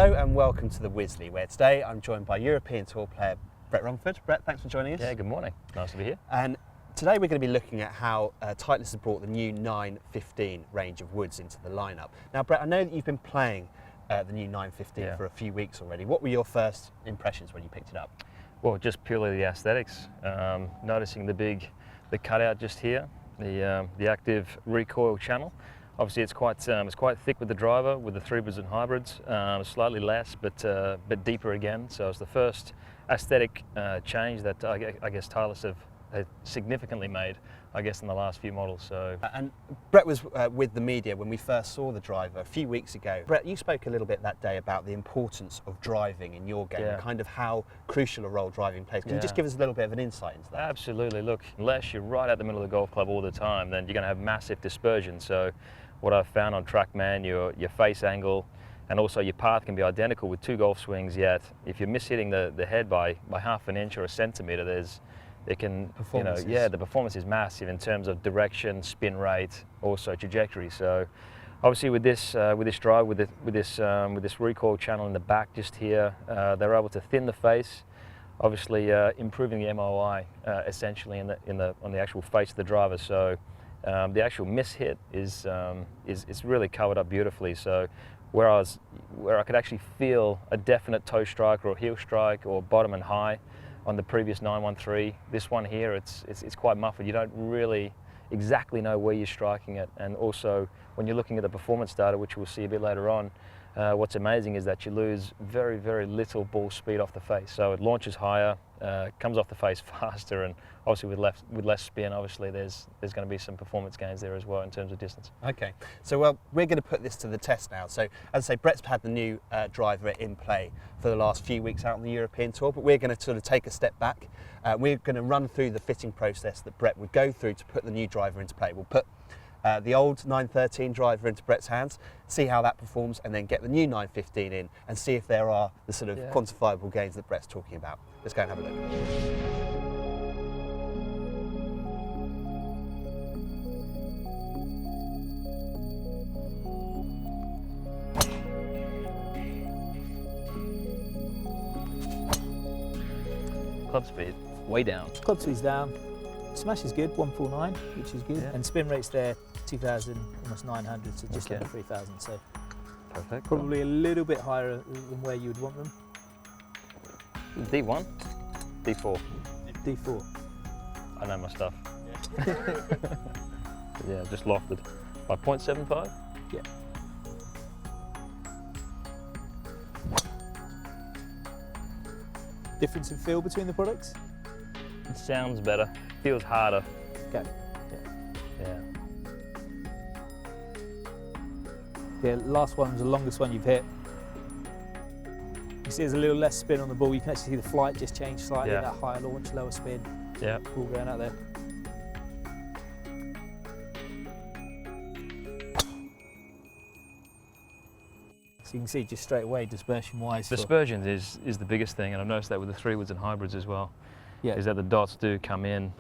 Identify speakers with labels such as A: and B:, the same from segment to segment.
A: Hello and welcome to the Wisley, where today I'm joined by European Tour player Brett Rumford. Brett, thanks for joining us.
B: Yeah, good morning. Nice to be here.
A: And today we're going to be looking at how Titleist has brought the new 915 range of woods into the lineup. Now, Brett, I know that you've been playing the new 915 for a few weeks already. What were your first impressions when you picked it up?
B: Well, just purely the aesthetics. Noticing the cutout just here, the active recoil channel. Obviously, it's quite thick with the driver, with the hybrids and hybrids. Slightly less, but deeper again. So it's the first aesthetic change that I guess Titleist have significantly made, I guess, in the last few models. So.
A: And Brett was with the media when we first saw the driver a few weeks ago. Brett, you spoke a little bit that day about the importance of driving in your game, and kind of how crucial a role driving plays. Can you just give us a little bit of an insight into that?
B: Absolutely. Look, unless you're right at the middle of the golf club all the time, then you're going to have massive dispersion. So what I've found on TrackMan, your face angle and also your path can be identical with two golf swings, yet if you're mishitting the head by half an inch or a centimetre, the performance is massive in terms of direction, spin rate, also trajectory. So obviously with this drive, with this recoil channel in the back just here, they're able to thin the face, obviously improving the MOI essentially on the actual face of the driver. So the actual mishit is really covered up beautifully. So where I could actually feel a definite toe strike or heel strike or bottom and high on the previous 913, this one here, it's quite muffled. You don't really exactly know where you're striking it. And also, when you're looking at the performance data, which we'll see a bit later on, what's amazing is that you lose very, very little ball speed off the face. So it launches higher, comes off the face faster, and obviously with less spin, obviously there's going to be some performance gains there as well in terms of distance.
A: Okay, so we're going to put this to the test now. So as I say, Brett's had the new driver in play for the last few weeks out on the European Tour, but we're going to sort of take a step back. We're going to run through the fitting process that Brett would go through to put the new driver into play. We'll put the old 913 driver into Brett's hands, see how that performs, and then get the new 915 in and see if there are the sort of quantifiable gains that Brett's talking about. Let's go and have a look.
B: Club speed, way down.
C: Club speed's down. Smash is good, 149, which is good. And spin rate's there, 2,000, almost 900, so just under 3,000. So
B: perfect.
C: Probably a little bit higher than where you would want them.
B: D1? D4?
C: D4.
B: I know my stuff. Yeah, just lofted. By 0.75?
C: Yeah. Difference in feel between the products?
B: It sounds better, feels harder.
C: Okay.
B: Yeah.
C: Yeah, last one's the longest one you've hit. You see there's a little less spin on the ball. You can actually see the flight just change slightly, that higher launch, lower spin.
B: Yeah.
C: Ball going out there. So you can see just straight away, dispersion-wise.
B: Dispersion is the biggest thing, and I've noticed that with the hybrids and hybrids as well.
C: Yeah.
B: Is that the dots do come in?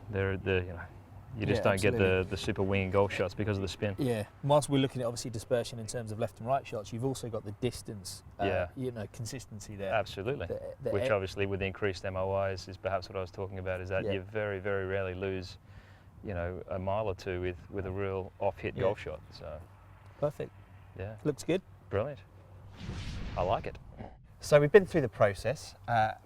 B: You just don't get the super winging golf shots because of the spin.
C: Yeah. Whilst we're looking at obviously dispersion in terms of left and right shots, you've also got the distance, consistency there.
B: Absolutely. Which obviously with the increased MOIs is perhaps what I was talking about, is that you very, very rarely lose, a mile or two with a real off-hit golf shot. So.
C: Perfect.
B: Yeah.
C: Looks good.
B: Brilliant. I like it.
A: So we've been through the process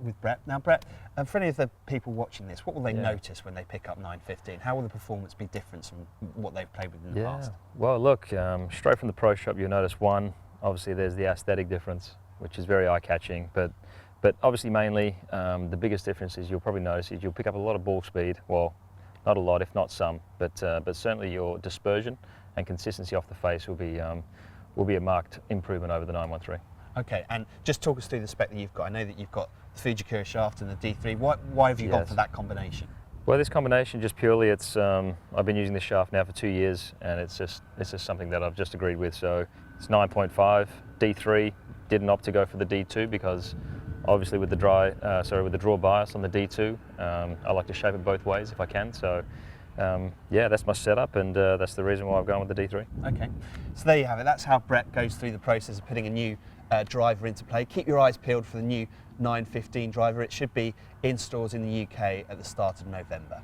A: with Brett. Now, Brett, for any of the people watching this, what will they notice when they pick up 915? How will the performance be different from what they've played with in the past?
B: Well, look, straight from the pro shop, you'll notice one, obviously there's the aesthetic difference, which is very eye-catching, but obviously mainly the biggest difference is you'll probably notice is you'll pick up a lot of ball speed. Well, not a lot, if not some, but certainly your dispersion and consistency off the face will be a marked improvement over the 913.
A: Okay, and just talk us through the spec that you've got. I know that you've got the Fujikura shaft and the D3. Why have you gone for that combination?
B: Well, this combination just purely, it's I've been using this shaft now for 2 years, and it's just something that I've just agreed with. So it's 9.5 D3. Didn't opt to go for the D2 because obviously with the draw bias on the D2, I like to shape it both ways if I can. So yeah, that's my setup, and that's the reason why I've gone with the D3.
A: Okay, so there you have it. That's how Brett goes through the process of putting a new driver into play. Keep your eyes peeled for the new 915 driver. It should be in stores in the UK at the start of November.